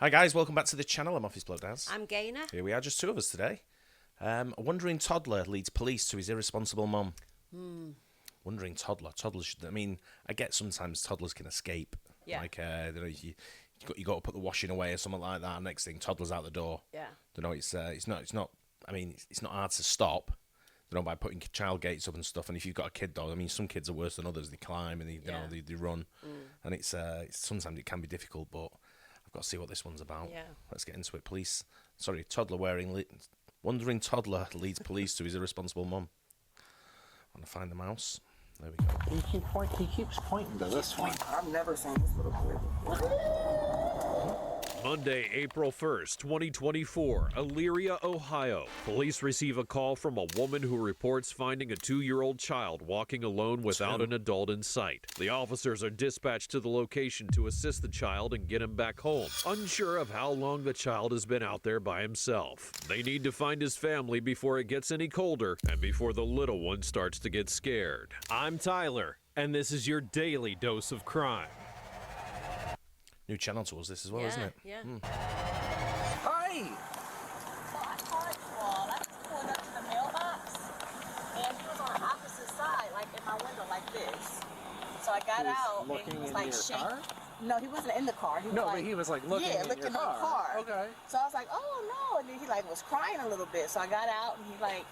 Hi guys, welcome back to the channel. I'm Office Bloke Daz. I'm Gaynor. Here we are, just two of us today. A wandering toddler leads police to his irresponsible mum. Wandering toddler. Toddlers should, I mean, I get sometimes toddlers can escape. Yeah. Like, you got to put the washing away or something like that. Next thing, toddler's out the door. Yeah. It's not. I mean, it's not hard to stop. By putting child gates up and stuff. And if you've got a kid dog, I mean, some kids are worse than others. They climb and they run, and it's sometimes it can be difficult, but I've got to see what this one's about. Yeah. Let's get into it. Wandering toddler leads police to his irresponsible mum. I want to find the mouse. There we go. He keeps pointing to this one. I've never seen this little boy before. Monday, April 1st, 2024, Elyria, Ohio. Police receive a call from a woman who reports finding a 2-year-old child walking alone without an adult in sight. The officers are dispatched to the location to assist the child and get him back home, unsure of how long the child has been out there by himself. They need to find his family before it gets any colder and before the little one starts to get scared. I'm Tyler, and this is your daily dose of crime. New channel to us, this as well, isn't it? Yeah. Hi! So I parked, I just pulled up to the mailbox, and he was on the opposite side, like in my window, like this. So I got out, and he was like shaking. No, he wasn't in the car. He was But he was like looking at looking your in the car. Okay. So I was like, oh no, and then he like was crying a little bit. So I got out, and he like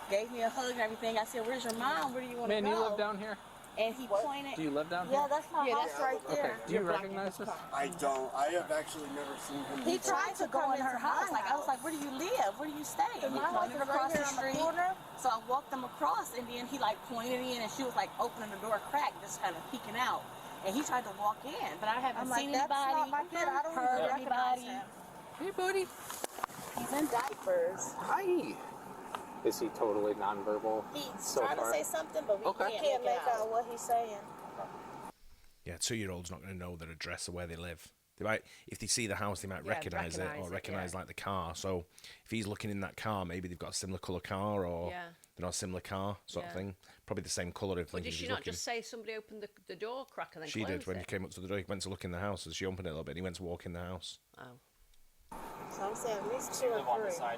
gave me a hug and everything. I said, where's your mom? Where do you want to go? Man, you live down here? And he pointed. Do you live down here? Yeah, that's my house right there. Okay. Do you recognize this? I don't. I have actually never seen him. He tried to go in her house. Like I was like, where do you live? Where do you stay? And he pointed across the street. So I walked him across, and then he like pointed in, and she was like opening the door crack, just kind of peeking out. And he tried to walk in, but I haven't seen anybody, heard anybody. Hey, buddy. He's in diapers. Hi. Is he totally nonverbal? He's trying to say something, but we can't make out what he's saying. Yeah, 2-year-old's not going to know their address or where they live. They might, if they see the house, they might recognise it or recognise like the car. So if he's looking in that car, maybe they've got a similar colour car or a similar car sort of thing. Probably the same colour. But did she not just say somebody opened the door crack and then she closed did when it? he came up to the door. He went to look in the house, and she opened it a little bit. And he went to walk in the house. Oh. So I'm saying at least 2 or 3.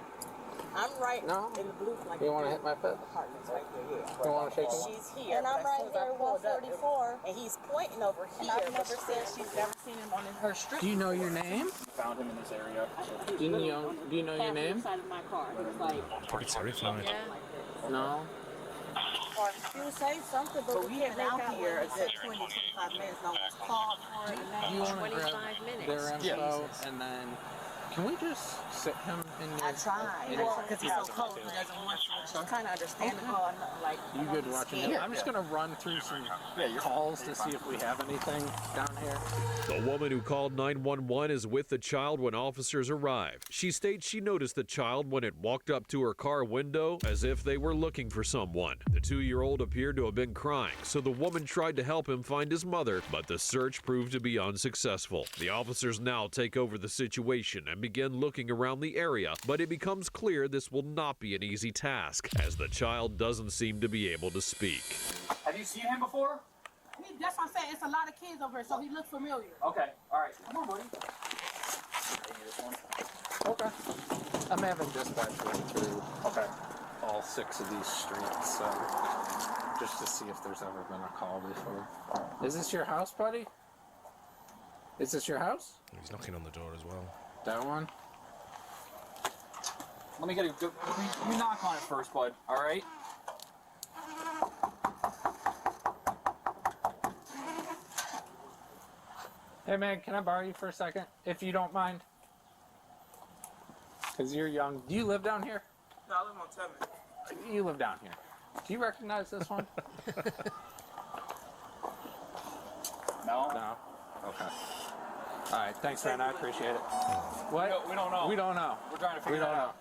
I'm right in the blue like You want to hit my pet? apartments right there. Yeah. You want to shake him? She's here. And I'm right here, 144. And he's pointing over here. I've never said she's never seen him on her street. Do you know your name? Found him in this area. Do you know your name? Inside of my car. It's like, Probably terrified. Yeah. No. she was saying something, but we have been out here a good 20, 25 minutes. No one's called for it. Do you want to 25 grab minutes. their info and then can we just sit him in your... I tried, because he's so cold, he doesn't want to. So I'm kind of understanding how I'm like... You good watching it? I'm just going to run through some calls to see if we have anything down here. The woman who called 911 is with the child when officers arrive. She states she noticed the child when it walked up to her car window as if they were looking for someone. The 2-year-old appeared to have been crying, so the woman tried to help him find his mother, but the search proved to be unsuccessful. The officers now take over the situation and begin looking around the area, but it becomes clear this will not be an easy task, as the child doesn't seem to be able to speak. Have you seen him before? That's what I'm saying. It's a lot of kids over here, so he looks familiar. Okay, all right. Come on, buddy. Okay. I'm having dispatch run through all 6 of these streets, just to see if there's ever been a call before. Is this your house, buddy? Is this your house? He's knocking on the door as well. That one? Let me get a good. Let me knock on it first, bud. All right. Hey man, can I borrow you for a second, if you don't mind? Because you're young. Do you live down here? No, I live on 10. You live down here. Do you recognize this one? No. No? Okay. All right, thanks man, I appreciate it. What? We don't know. We don't know. We're trying to figure We don't that know. out.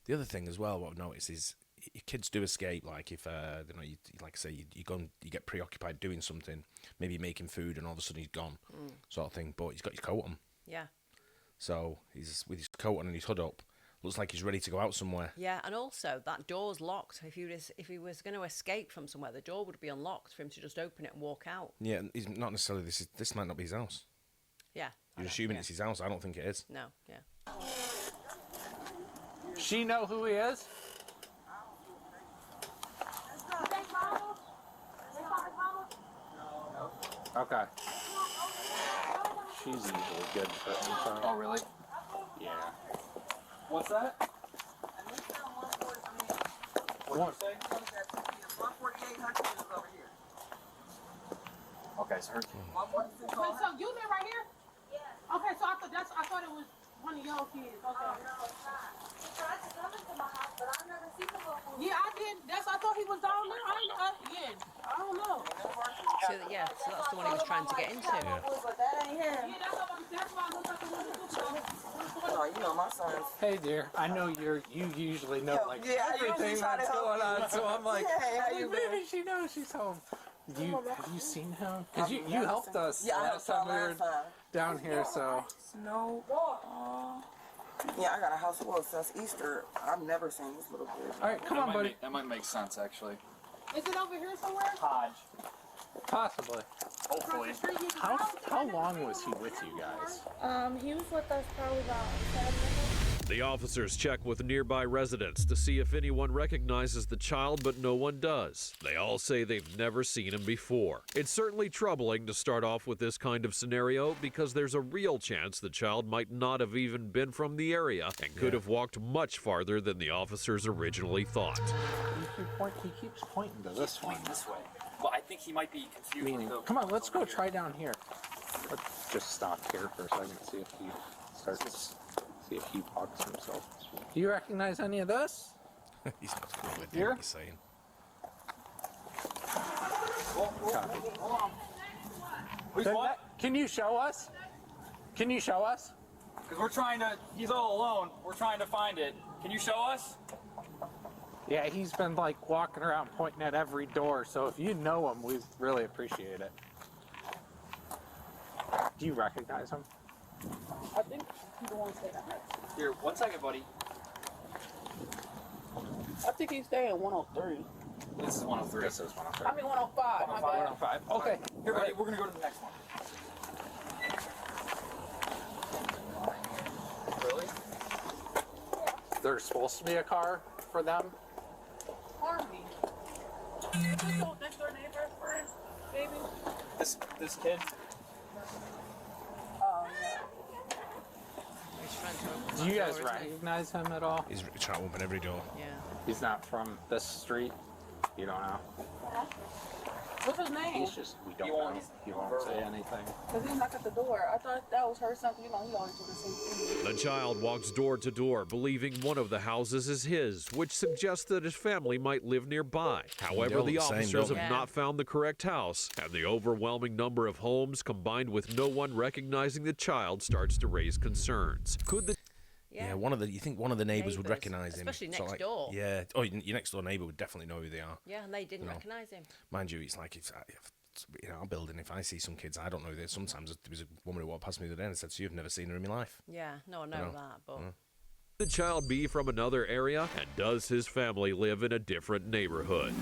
The other thing as well, what I've noticed is your kids do escape. Like if you like I say, you get preoccupied doing something, maybe making food, and all of a sudden he's gone, sort of thing. But he's got his coat on, Yeah. so he's with his coat on and his hood up, Looks like he's ready to go out somewhere. Yeah, and also that door's locked. If he was going to escape from somewhere, the door would be unlocked for him to just open it and walk out. Yeah, he's not necessarily. This might not be his house. Yeah. You're assuming it's his house. I don't think it is. No. Yeah. She know who he is? Okay. She's usually good for info. Oh, really? Yeah. What's that? What'd you say? Okay, so her. Wait, so you live right here? Yeah. Okay, so I thought it was one of your kids. Okay. Yeah, I did. I thought he was down there. I don't know. So that's the one he was trying to get into. Yeah. But that ain't him. Yeah, that's why I looked like it was. Oh, you know my son's. Hey dear, I know you usually know like Yeah, I usually everything try to that's help going you. on, so I'm like, Hey, how you maybe been? she knows she's home. Have you seen him? Because you helped us Yeah, I last helped time we y'all were last time. down here, so. No. Yeah, I got a house full since Easter. I've never seen this little kid. All right, come on, buddy. That might make sense, actually. Is it over here somewhere? Hodge. Possibly. Hopefully. How long was he with you guys? He was with us probably about 7 minutes. The officers check with nearby residents to see if anyone recognizes the child, but no one does. They all say they've never seen him before. It's certainly troubling to start off with this kind of scenario because there's a real chance the child might not have even been from the area and could have walked much farther than the officers originally thought. He keeps pointing to this one. This way. Well, I think he might be confused. Meaning, come on, let's go try down here. Let's just stop here for a second, see if he starts. See if he walks himself. Do you recognize any of this? He's not going to Here? what he's saying. Hold on. Who's what? Can you show us? Can you show us? Because we're trying to. He's all alone. We're trying to find it. Can you show us? Yeah, he's been like walking around pointing at every door, so if you know him, we really appreciate it. Do you recognize him? I think he the one staying at night. Here, 1 second, buddy. I think he's staying at 103. This is 103. This is 103. I mean 105. My bad. 105. Okay. Here, buddy, we're gonna go to the next one. Really? There's supposed to be a car for them. Harvey. Next door neighbor, friend, baby. This kid. Do you guys recognize him at all? He's trying to open every door. Yeah. He's not from this street. You don't know. What's his name? He's just, we don't know. He won't say anything. Because he knocked at the door. I thought that was her something. You know, he always do the same thing. The child walks door to door, believing one of the houses is his, which suggests that his family might live nearby. However, all the look the same, officers don't have they? not found the correct house, and the overwhelming number of homes combined with no one recognizing the child starts to raise concerns. Could the Yeah, you think one of the neighbours would Neighbours, recognise him. especially So, next like, door. Yeah. Oh, your next door neighbour would definitely know who they are. Yeah, and they didn't No. recognise him. Mind you, it's like, our building, if I see some kids, I don't know who they are. Sometimes there was a woman who walked past me the other day and said, so you've never seen her in your life. Yeah, no, I know that, but... the child be from another area, and does his family live in a different neighborhood?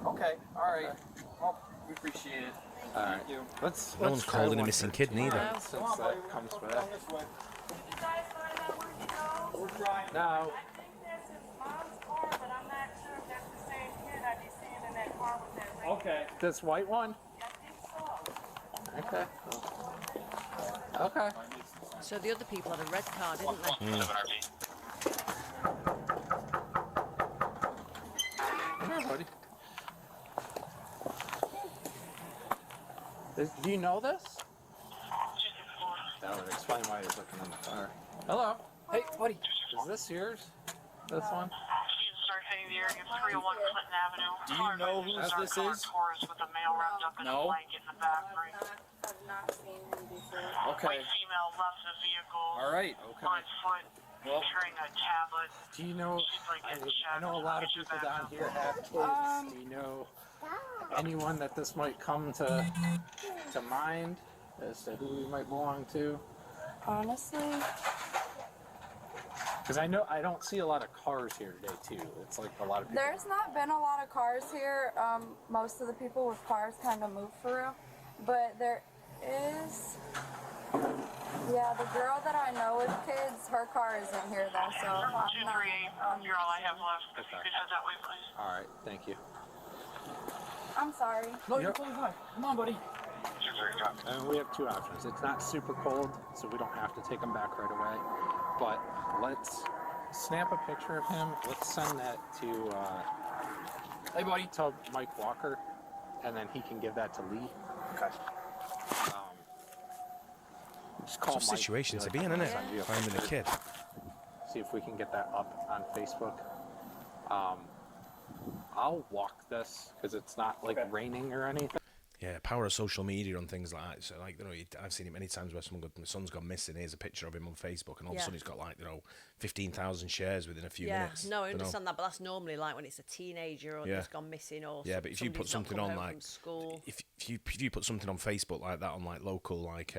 Okay. All right. Well, we appreciate it. All right. Thank you. Let's No one's try called in a one missing for kid, tomorrow, neither. Since that comes Down back. this way. You guys find out where he goes? We're trying. No. I think that's his mom's car, but I'm not sure if that's the same kid I be seeing in that car with that red. Okay. This white one? I think so. Okay. Okay. So the other people had a red car, didn't they? Here, buddy. Do you know this? That would explain why he's looking in the car. Hello. Hey, buddy. Is this yours? This one? Do you know who this is? No. I've not seen him before. Okay. All right. Well, Do you know? I know a lot of people down here have kids. Do you know anyone that this might come to mind as to who he might belong to? Honestly, Because I know I don't see a lot of cars here today too. It's like a lot of people. There's not been a lot of cars here. Most of the people with cars kind of moved for real. But there is, yeah, the girl that I know with kids, her car isn't here though, so I'm not. You're all I have left. If you could head that way, please. All right, thank you. I'm sorry. No, you're totally fine. Come on, buddy. And we have two options. It's not super cold, so we don't have to take him back right away. But let's snap a picture of him. Let's send that to Hey, buddy. to Mike Walker, and then he can give that to Lee. Okay. Just call Tough Mike, situation be to like, be in, isn't it? "Send you a Finding a picture." kid. See if we can get that up on Facebook. I'll walk this because it's not like raining or anything. Yeah, power of social media and things like that. So, like, you know, I've seen it many times where my son's gone missing. Here's a picture of him on Facebook, and all of a sudden he's got, like, 15,000 shares within a few minutes. No, I understand that, but that's normally like when it's a teenager or that's gone missing, or but if you put something on, like, school. if you put something on Facebook like that on, like, local, like,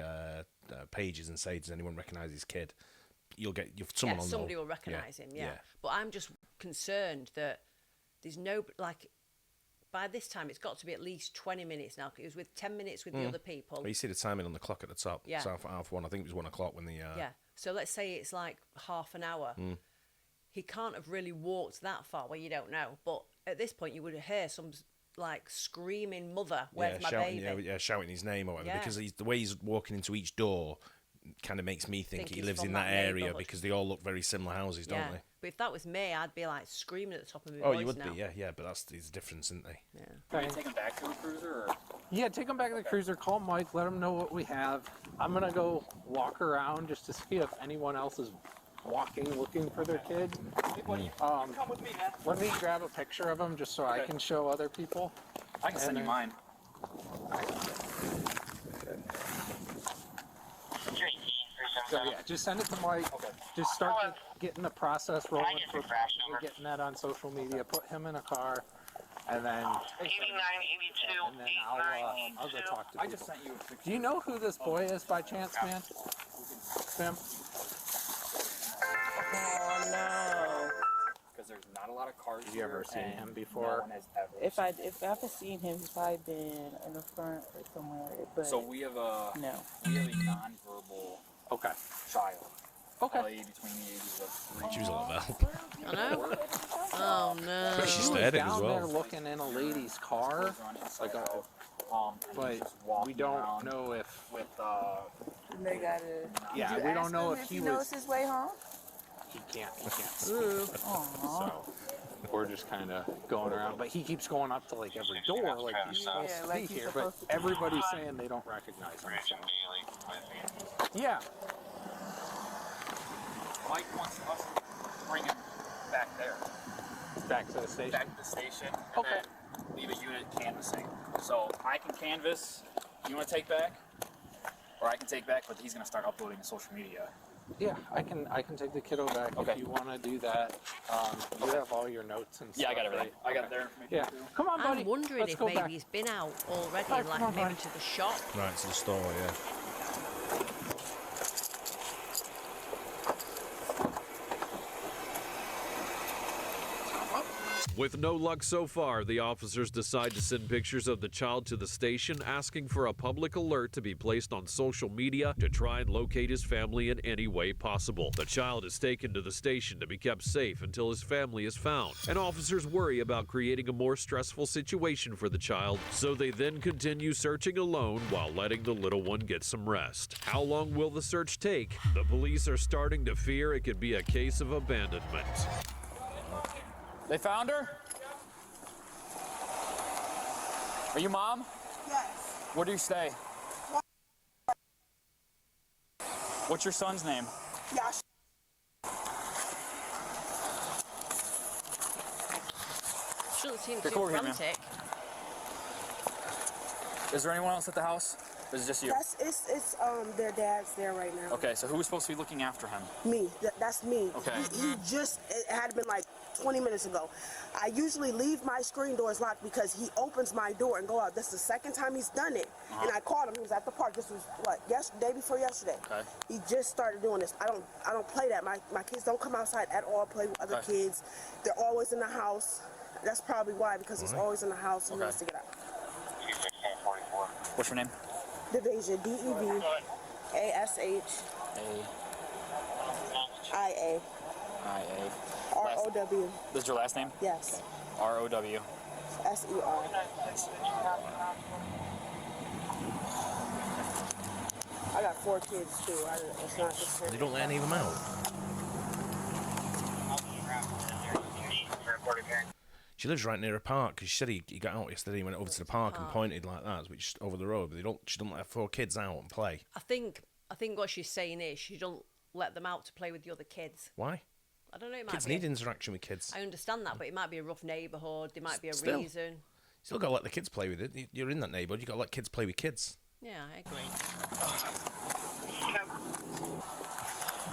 pages and say, does anyone recognise his kid? Somebody will recognise him. Yeah, but I'm just concerned that there's no, like, by this time it's got to be at least 20 minutes now. It was with 10 minutes with the other people. Well, you see the timing on the clock at the top. Yeah. It's half one. I think it was 1 o'clock when the. Yeah. So let's say it's like half an hour. He can't have really walked that far. Well, you don't know, but at this point you would hear some like screaming, "Mother, where's my shouting, baby?" shouting his name or whatever. Yeah. Because the way he's walking into each door kind of makes me think he he's lives from in that that area neighbourhood. because they all look very similar houses, don't they? But if that was me, I'd be like screaming at the top of my Oh, voice you would now. be, yeah. But that's the difference, isn't they? Yeah. Can you take him back to the cruiser? Or? Yeah, take him back to the cruiser. Call Mike. Let him know what we have. I'm gonna go walk around just to see if anyone else is walking, looking for their kid. Hey, buddy. Come with me, man. Let me grab a picture of him just so I can show other people. I can send you mine. So yeah, just send it to Mike. Just start getting the process rolling for getting that on social media. Put him in a car, and then 8982. and then I'll go talk to people. I just sent you a picture. Do you know who this boy is by chance, man? Tim? Oh no. Because there's not a lot of cars. Have you ever here, seen and him before? No one has ever. If I've seen him, he's probably been in the front or somewhere. But So we have a non-verbal child. Okay. Probably between the ages of 3. She was a lot of help. I know. Oh no. But she He was stared at down as well. there looking in a lady's car, like a, but we don't know if. With they gotta. Yeah, we don't know if he knows was. his way home. He can't speak. So we're just kind of going around, but he keeps going up to like every door, like he's supposed to be here. But everybody's saying they don't recognize him. So. Yeah. Mike wants us to bring him back there. Back to the station. Back to the station. And then leave a unit canvassing. So I can canvass. You want to take back? Or I can take back, but he's going to start uploading to social media. Yeah, I can take the kiddo back if you want to do that. You have all your notes and stuff. Yeah, I got everything. Right? I got their information Yeah. too. Come on, buddy. I'm wondering Let's if go maybe back. he's been out already, Right, like come on, maybe buddy. to the shop. Right, to the store, yeah. With no luck so far, the officers decide to send pictures of the child to the station, asking for a public alert to be placed on social media to try and locate his family in any way possible. The child is taken to the station to be kept safe until his family is found, and officers worry about creating a more stressful situation for the child, so they then continue searching alone while letting the little one get some rest. How long will the search take? The police are starting to fear it could be a case of abandonment. They found her? Are you mom? Yes. Where do you stay? What's your son's name? Yash. Shouldn't seem Get too over here, man. frantic. Is there anyone else at the house? Or is it just you? It's their dad's there right now. Okay, so who was supposed to be looking after him? Me. That's me. Okay. He just, it had been like 20 minutes ago. I usually leave my screen doors locked because he opens my door and go out. This is the second time he's done it. And I called him. He was at the park. This was what, day before yesterday. Okay. He just started doing this. I don't play that. My kids don't come outside at all, play with other kids. They're always in the house. That's probably why, because he's always in the house and he wants to get out. What's your name? Devasia, D-E-V-A-S-H. I-A. I-A. R-O-W. This is your last name? Yes. Okay. R-O-W. S-E-R. I got 4 kids too. It's not just They don't let any of them out. She lives right near a park because she said he got out yesterday. He went over to the park and pointed like that, which over the road. But she don't let her 4 kids out and play. I think what she's saying is she don't let them out to play with the other kids. Why? I don't know. It might Kids need interaction with kids. I understand that, but it might be a rough neighbourhood. There might be a Still. reason. Still got to let the kids play with it. You're in that neighbourhood. You got to let kids play with kids. Yeah, I agree.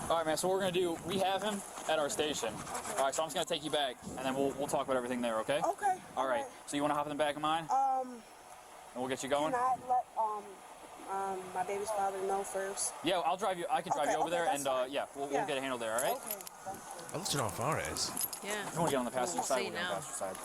All right, man. So what we're gonna do? We have him at our station. All right. So I'm just gonna take you back, and then we'll talk about everything there. Okay? Okay. All right. So you want to hop in the back of mine? And we'll get you going. Can I let my baby's father know first? Yeah, I'll drive you. I can drive you over there, and yeah, we'll get it handled there. All right? Okay. I'd love to know how far it is. Yeah. If you want to get on the passenger side, see we'll get on the now. passenger side.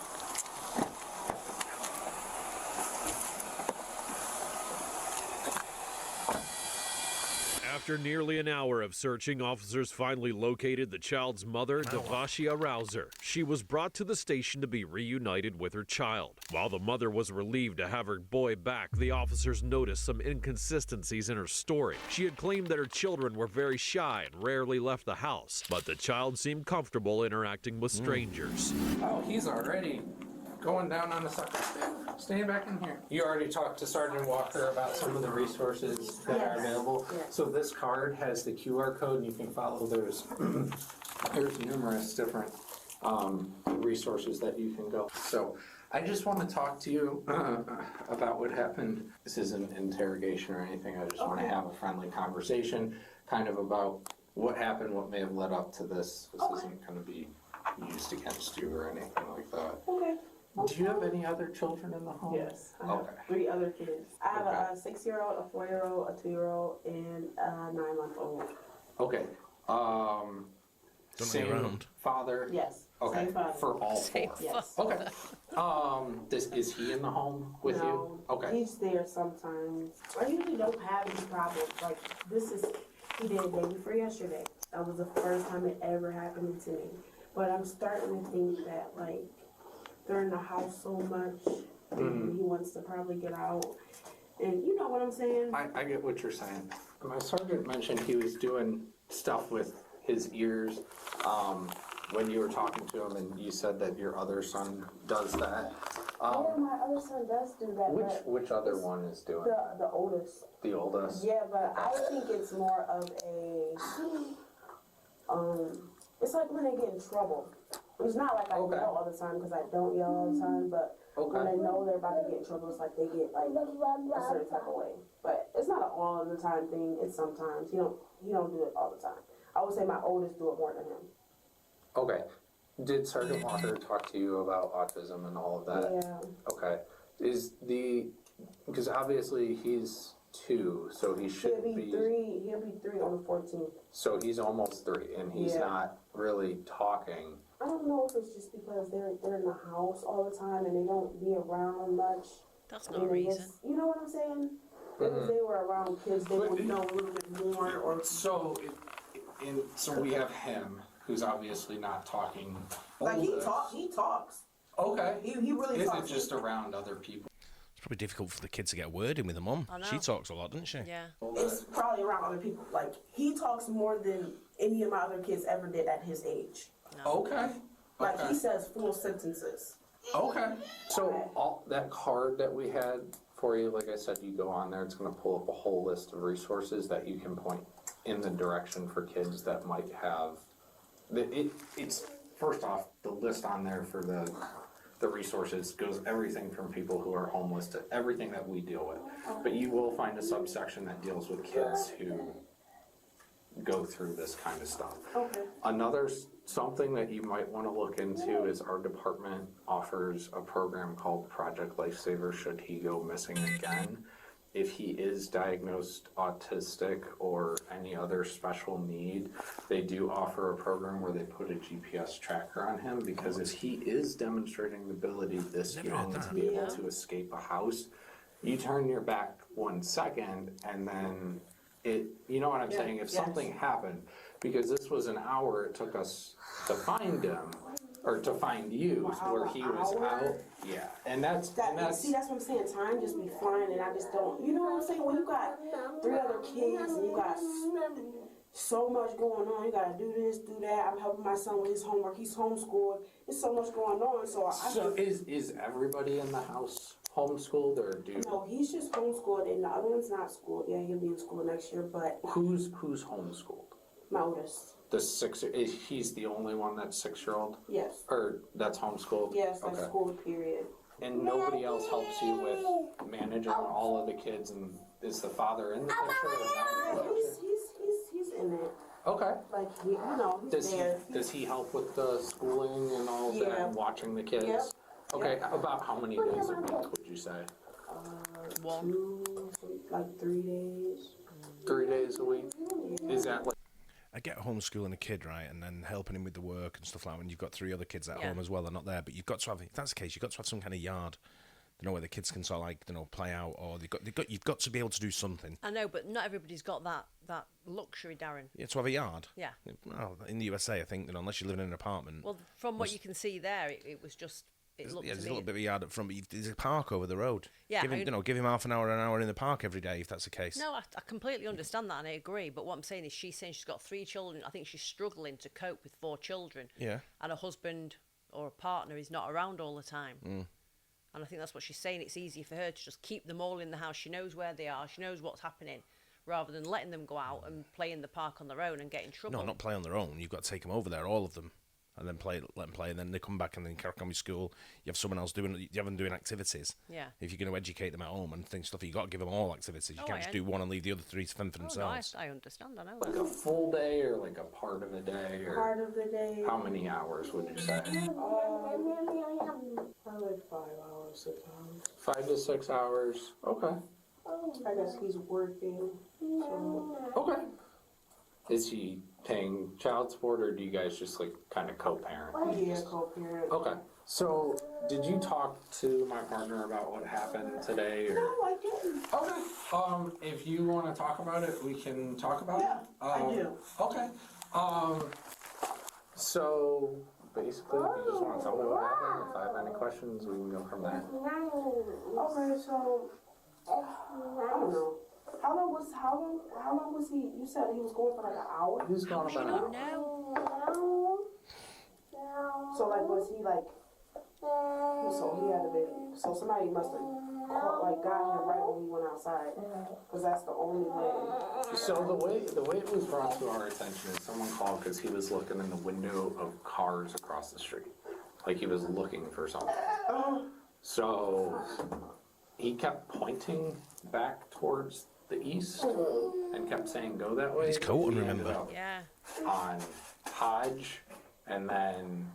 After nearly an hour of searching, officers finally located the child's mother, Devasia Rouser. She was brought to the station to be reunited with her child. While the mother was relieved to have her boy back, the officers noticed some inconsistencies in her story. She had claimed that her children were very shy and rarely left the house, but the child seemed comfortable interacting with strangers. Oh, he's already going down on the sucker. Staying back in here. You already talked to Sergeant Walker about some of the resources that are available. Yes. So this card has the QR code, and you can follow. There's numerous different resources that you can go. So I just want to talk to you about what happened. This isn't interrogation or anything. I just want to have a friendly conversation, kind of about what happened, what may have led up to this. This isn't going to be used against you or anything like that. Okay. Do you have any other children in the home? Yes, I have 3 other kids. I have a 6-year-old, a 4-year-old, a 2-year-old, and a 9-month-old. Okay. Same around. father? Yes. Okay. Same father. For all 4? Yes. Okay. Is he in the home with you? Okay. He's there sometimes. I usually don't have any problems. Like, he did day before yesterday. That was the first time it ever happened to me. But I'm starting to think that, like, they're in the house so much, and he wants to probably get out. And you know what I'm saying? I get what you're saying. My sergeant mentioned he was doing stuff with his ears when you were talking to him, and you said that your other son does that. Yeah, my other son does do that. Which other one is doing? The oldest. The oldest? Yeah, but I think it's more of it's like when they get in trouble. It's not like I yell all the time, because I don't yell all the time, but when they know they're about to get in trouble, it's like they get like a certain type of way. But it's not an all of the time thing. It's sometimes. He don't do it all the time. I would say my oldest do it more than him. Okay. Did Sergeant Walker talk to you about autism and all of that? Yeah. Okay. Because obviously he's 2, so he should be 3. He'll be 3 on the 14th. So he's almost 3, and he's not really talking. I don't know if it's just because they're in the house all the time and they don't be around much. That's not a reason. You know what I'm saying? If they were around kids, they would know a little bit more. Or so we have him, who's obviously not talking. Like he talks. Okay. He really Is talks. it just around other people? It's probably difficult for the kids to get a word in with the mum. I know. She talks a lot, doesn't she? Yeah. It's probably around other people. Like he talks more than any of my other kids ever did at his age. Okay. Like he says full sentences. Okay. So all that card that we had for you, like I said, you go on there, it's going to pull up a whole list of resources that you can point in the direction for kids that might have. It's first off, the list on there for the resources goes everything from people who are homeless to everything that we deal with. But you will find a subsection that deals with kids who go through this kind of stuff. Okay. Another something that you might want to look into is our department offers a program called Project Lifesaver should he go missing again. If he is diagnosed autistic or any other special need, they do offer a program where they put a GPS tracker on him, because if he is demonstrating the ability this young to be able to escape a house, you turn your back 1 second and then you know what I'm saying? If something happened, because this was an hour it took us to find him, or to find you, where he was out. Yeah, and that's see, that's what I'm saying. Time just be flying, and I just don't. You know what I'm saying? When you got 3 other kids and you got so much going on, you gotta do this, do that. I'm helping my son with his homework. He's homeschooled. There's so much going on. So is everybody in the house homeschooled, or No, he's just homeschooled, and the other one's not schooled. Yeah, he'll be in school next year. But who's homeschooled? My oldest. The 6, he's the only one that's 6-year-old? Yes. Or that's homeschooled? Yes, that's school, period. And nobody else helps you with managing all of the kids, and is the father in the picture? He's in it. Okay. Like, he's there. Does he help with the schooling and all of that, and watching the kids? Yep. Okay, about how many days a week would you say? 3 days. 3 days a week? Is that like... I get homeschooling a kid, right, and then helping him with the work and stuff like that when you've got 3 other kids at home as well, they're not there, but you've got to have, if that's the case, you've got to have some kind of yard, where the kids can sort of like, play out, or you've got to be able to do something. I know, but not everybody's got that luxury, Darren. Yeah, to have a yard? Yeah. Well, in the USA, I think, unless you live in an apartment. Well, from what you can see there, it was just... There's a little bit of a yard up front, but there's a park over the road. Yeah, give him half an hour in the park every day, if that's the case. No, I completely understand that, and I agree. But what I'm saying is, she's saying she's got 3 children. I think she's struggling to cope with 4 children. Yeah. And a husband or a partner is not around all the time. Mm. And I think that's what she's saying. It's easy for her to just keep them all in the house. She knows where they are. She knows what's happening, rather than letting them go out and play in the park on their own and get in trouble. No, not play on their own. You've got to take them over there, all of them. And then let them play, and then they come back and then crack on with school. You have someone else you have them doing activities. Yeah. If you're going to educate them at home and stuff, you've got to give them all activities. You can't just do one and leave the other 3 to fend for themselves. No, I understand, I know Like that. a full day, or like a part of a day? Or part of the day. How many hours would you say? Probably 5 hours sometimes. 5 to 6 hours. Okay. I guess he's working. So. Okay. Is he paying child support, or do you guys just like kind of co-parent? Yeah, co-parent. Okay. So, did you talk to my partner about what happened today? Or? No, I didn't. Okay. If you want to talk about it, we can talk about it. I do. Okay. So basically, you just want to tell me what happened. If I have any questions, we can go from there. Okay, so I don't know. How long was he? You said he was going for like an hour. He was going about an hour. So like, was he like? So he had to be. So somebody must have got him right when he went outside, because that's the only way. So the way it was brought to our attention is someone called because he was looking in the window of cars across the street, like he was looking for something. So he kept pointing back towards the east and kept saying, "Go that way." He's Colton, remember? Yeah. On Hodge, and then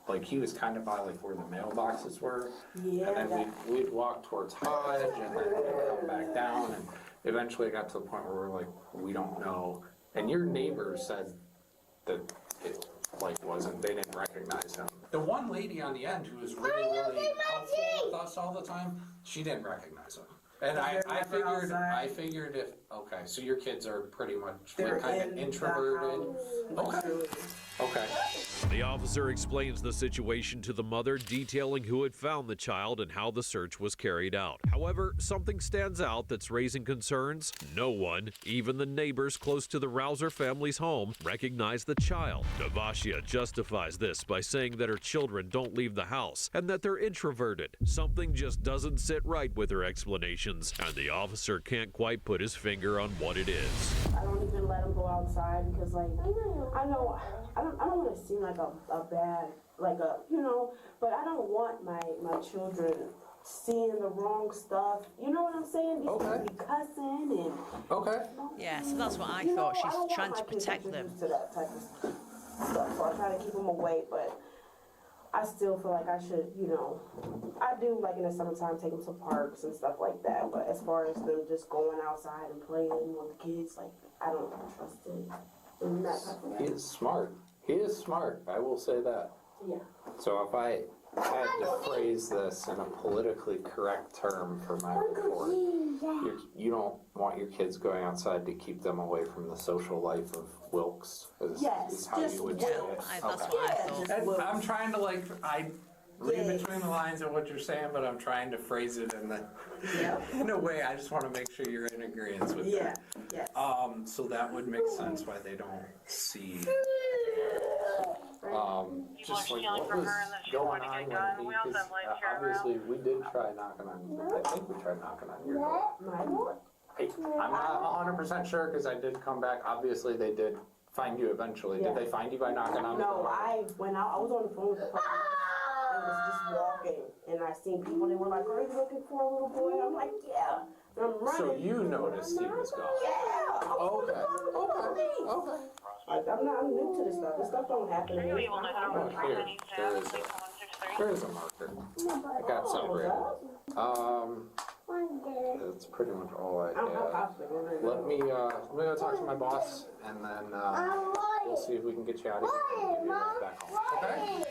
like he was kind of by like where the mailboxes were. Yeah. And then we'd walk towards Hodge, and then we'd come back down, and eventually it got to the point where we're like, we don't know. And your neighbor said that it like they didn't recognize him. The one lady on the end who was really helpful with us all the time, she didn't recognize him. And I figured if, okay, so your kids are pretty much like kind of introverted. Okay. The officer explains the situation to the mother, detailing who had found the child and how the search was carried out. However, something stands out that's raising concerns. No one, even the neighbors close to the Rouser family's home, recognized the child. Devashia justifies this by saying that her children don't leave the house and that they're introverted. Something just doesn't sit right with her explanations, and the officer can't quite put his finger on what it is. I don't even let him go outside because, like, I know I don't want to seem like a bad, like a, but I don't want my children seeing the wrong stuff. You know what I'm saying? These people be cussing and. Okay. Yeah, so that's what I thought. She's trying to protect them. stuff. So I try to keep them away, but I still feel like I should, you know, I do like in the summertime take them to parks and stuff like that. But as far as them just going outside and playing with the kids, like I don't trust it in that type of way. He is smart. He is smart. I will say that. Yeah. So if I had to phrase this in a politically correct term for my report, you don't want your kids going outside to keep them away from the social life of Wilkes. Is how you would say it. That's what I thought. And I'm trying to I read between the lines of what you're saying, but I'm trying to phrase it in a way. I just want to make sure you're in agreement with that. Yes. So that would make sense why they don't see. Just like what was going on when because obviously we did try knocking on. I think we tried knocking on your door. My door? Hey, I'm not 100% sure because I did come back. Obviously, they did find you eventually. Yeah. Did they find you by knocking on the door? No, I went out. I was on the phone with the police. I was just walking, and I seen people. They were like, "Are you looking for a little boy?" I'm like, "Yeah." And I'm running. So you noticed he was gone? Yeah. Okay. I'm not new to this stuff. This stuff don't happen. Oh, here. There is a marker. I got separated. That's pretty much all I have. Let me go talk to my boss, and then we'll see if we can get you out of here and give you back home. Okay?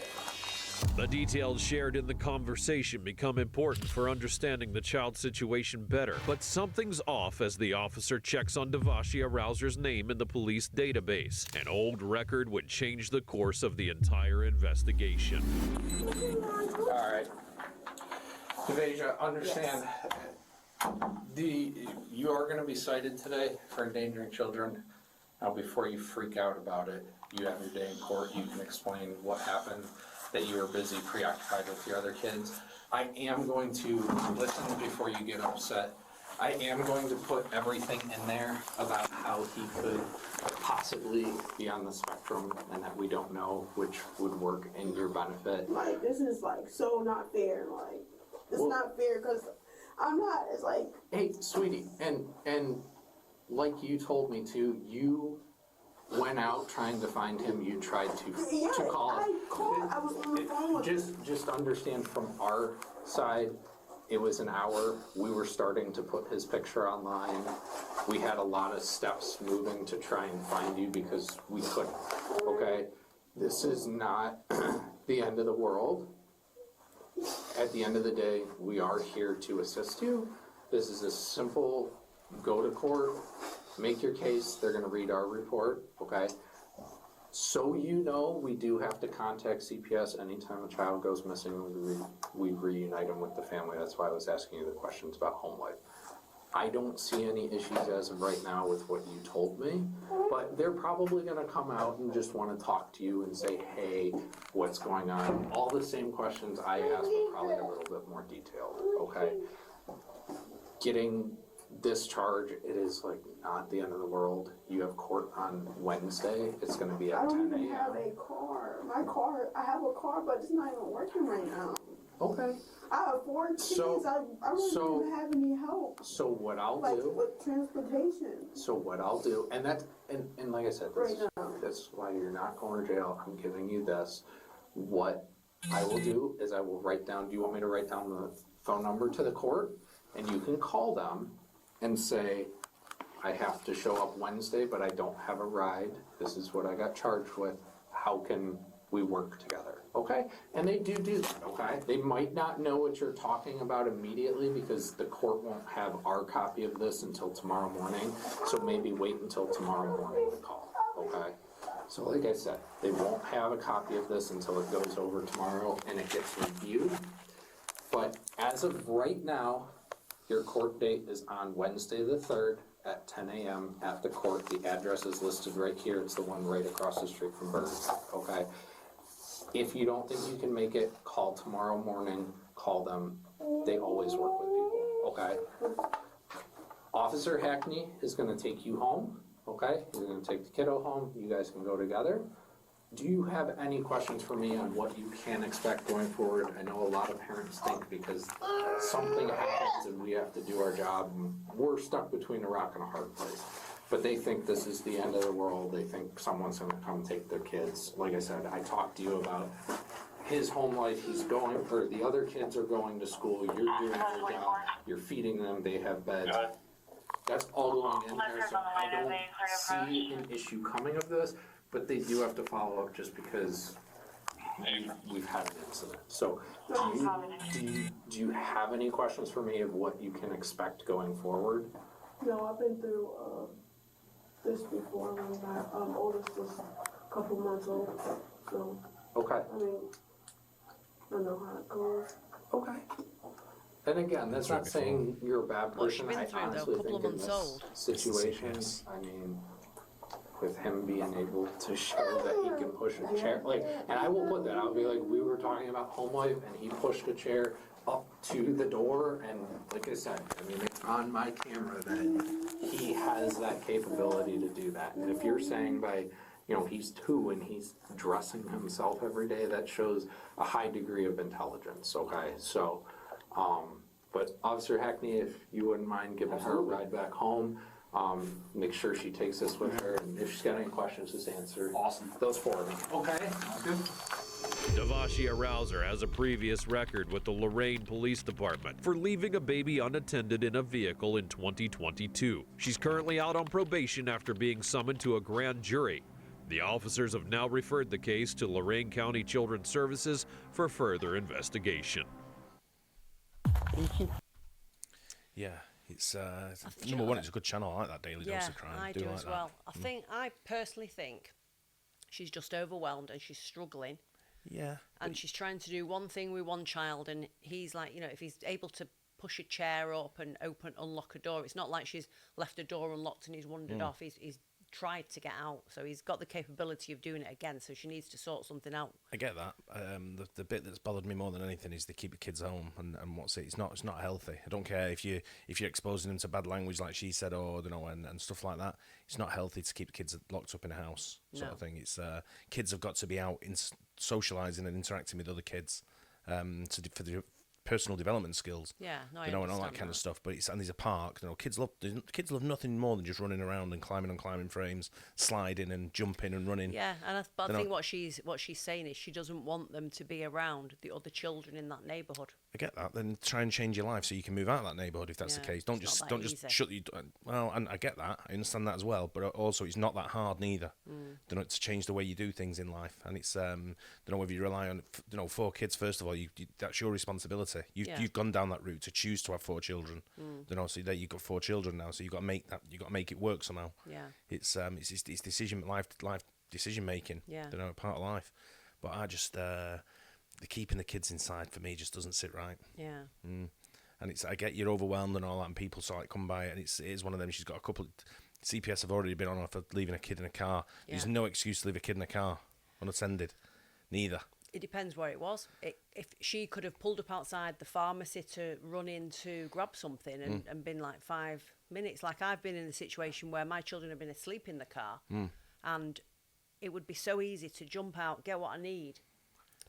The details shared in the conversation become important for understanding the child's situation better, but something's off as the officer checks on Devashia Rouser's name in the police database. An old record would change the course of the entire investigation. All right. Devasia, understand, you are going to be cited today for endangering children. Now, before you freak out about it, you have your day in court. You can explain what happened, that you were busy, preoccupied with your other kids. I am going to listen before you get upset. I am going to put everything in there about how he could possibly be on the spectrum and that we don't know which would work in your benefit. Like, this is like so not fair. Like, it's not fair because I'm not. It's like, hey, sweetie, and like you told me to, you went out trying to find him. You tried to call him. I was on the phone with him. Just understand from our side, it was an hour. We were starting to put his picture online. We had a lot of steps moving to try and find you because we couldn't. Okay? This is not the end of the world. At the end of the day, we are here to assist you. This is a simple go to court, make your case. They're going to read our report, okay? So you know, we do have to contact CPS anytime a child goes missing. We reunite them with the family. That's why I was asking you the questions about home life. I don't see any issues as of right now with what you told me, but they're probably going to come out and just want to talk to you and say, hey, what's going on? All the same questions I asked, but probably a little bit more detailed, okay? Getting discharge, it is like not the end of the world. You have court on Wednesday. It's going to be at 10 a.m. I don't even have a car. I have a car, but it's not even working right now. Okay. I have 4 kids. I don't even have any help. So what I'll like, do with transportation. So what I'll do, and like I said, that's why you're not going to jail. I'm giving you this. What I will do is I will write down. Do you want me to write down the phone number to the court, and you can call them and say, I have to show up Wednesday, but I don't have a ride. This is what I got charged with. How can we work together? Okay? And they do that, okay? They might not know what you're talking about immediately because the court won't have our copy of this until tomorrow morning. So maybe wait until tomorrow morning to call, okay? So like I said, they won't have a copy of this until it goes over tomorrow and it gets reviewed. But as of right now, your court date is on Wednesday the 3rd at 10 a.m. at the court. The address is listed right here. It's the one right across the street from Burns, okay? If you don't think you can make it, call tomorrow morning, call them. They always work with people, okay? Officer Hackney is gonna take you home, okay? He's gonna take the kiddo home. You guys can go together. Do you have any questions for me on what you can expect going forward? I know a lot of parents think because something happens and we have to do our job, and we're stuck between a rock and a hard place. but they think this is the end of the world. They think someone's going to come take their kids. Like I said, I talked to you about his home life. He's going, or the other kids are going to school. You're doing your job. You're feeding them. They have beds. That's all going in there. So I don't see an issue coming of this, but they do have to follow up just because we've had an incident. So do you have any questions for me of what you can expect going forward? No, I've been through this before when my oldest was a couple months old. So, okay. I mean, I know how it goes. Okay. And again, that's not saying you're a bad person. What's she been through, though? A couple of months old. Situation, I mean, with him being able to show that he can push a chair, like, and I will put that, I'll be like, we were talking about home life, and he pushed a chair up to the door, and like I said, I mean, it's on my camera that he has that capability to do that. And if you're saying by, you know, he's 2 and he's dressing himself every day, that shows a high degree of intelligence, okay? So, but Officer Hackney, if you wouldn't mind giving her a ride back home, make sure she takes this with her, and if she's got any questions, just answer. Awesome. Those for me. Okay? Good. Devashia Rouser has a previous record with the Lorain Police Department for leaving a baby unattended in a vehicle in 2022. She's currently out on probation after being summoned to a grand jury. The officers have now referred the case to Lorain County Children's Services for further investigation. Yeah, it's number one. It's a good channel. I like that Daily Dose of Crime. I do as well. I personally think she's just overwhelmed and she's struggling. Yeah. And she's trying to do one thing with one child, and he's like, you know, if he's able to push a chair up and unlock a door, it's not like she's left a door unlocked and he's wandered off. He's tried to get out, so he's got the capability of doing it again, so she needs to sort something out. I get that. The bit that's bothered me more than anything is they keep the kids home, and what's it? It's not healthy. I don't care if you're exposing them to bad language like she said, or you know, and stuff like that. It's not healthy to keep kids locked up in a house, sort of thing. It's kids have got to be out in socializing and interacting with other kids, for the personal development skills. Yeah, no, I and all that understand kind of stuff. But there's a park. You know, kids love nothing more than just running around and climbing on climbing frames, sliding and jumping and running. Yeah, and I think what she's saying is she doesn't want them to be around the other children in that neighbourhood. I get that. Then try and change your life so you can move out of that neighbourhood if that's the case. Don't just shut you. Well, and I get that. I understand that as well. But also, it's not that hard neither. You know, to change the way you do things in life, and it's don't know whether you rely on 4 kids. First of all, that's your responsibility. You've gone down that route to choose to have 4 children. You know, so there you've got 4 children now. So you've got to make that. You've got to make it work somehow. Yeah. It's life decision making. Yeah. You know, part of life. But I just the keeping the kids inside for me just doesn't sit right. Yeah. And I get you're overwhelmed and all that, and people sort of come by, and it is one of them. She's got a couple. CPS have already been on her for leaving a kid in a car. Yeah. There's no excuse to leave a kid in a car unattended. Neither. It depends where it was. If she could have pulled up outside the pharmacy to run in to grab something and been like 5 minutes, like I've been in a situation where my children have been asleep in the car, and it would be so easy to jump out, get what I need,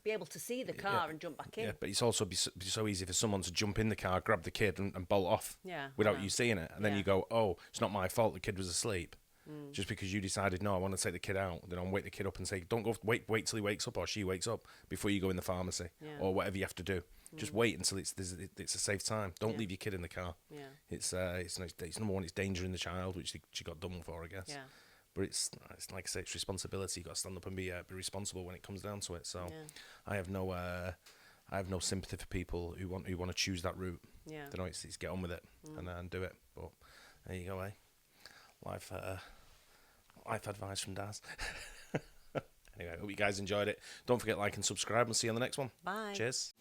be able to see the car and jump back in. Yeah, but it's also be so easy for someone to jump in the car, grab the kid and bolt off without you seeing it. And then you go, oh, it's not my fault the kid was asleep. Just because you decided, no, I want to take the kid out, then I'll wake the kid up and say, don't go, wait till he wakes up or she wakes up before you go in the pharmacy or whatever you have to do. Just wait until it's a safe time. Don't leave your kid in the car. Yeah. It's number one, it's danger in the child, which she got done for, I guess. Yeah. But it's like I say, it's responsibility. You got to stand up and be responsible when it comes down to it. So I have no sympathy for people who want to choose that route. Yeah. You know, it's get on with it and do it. But there you go, eh? Life advice from Daz. Anyway, I hope you guys enjoyed it. Don't forget to like and subscribe, and see you on the next one. Bye. Cheers.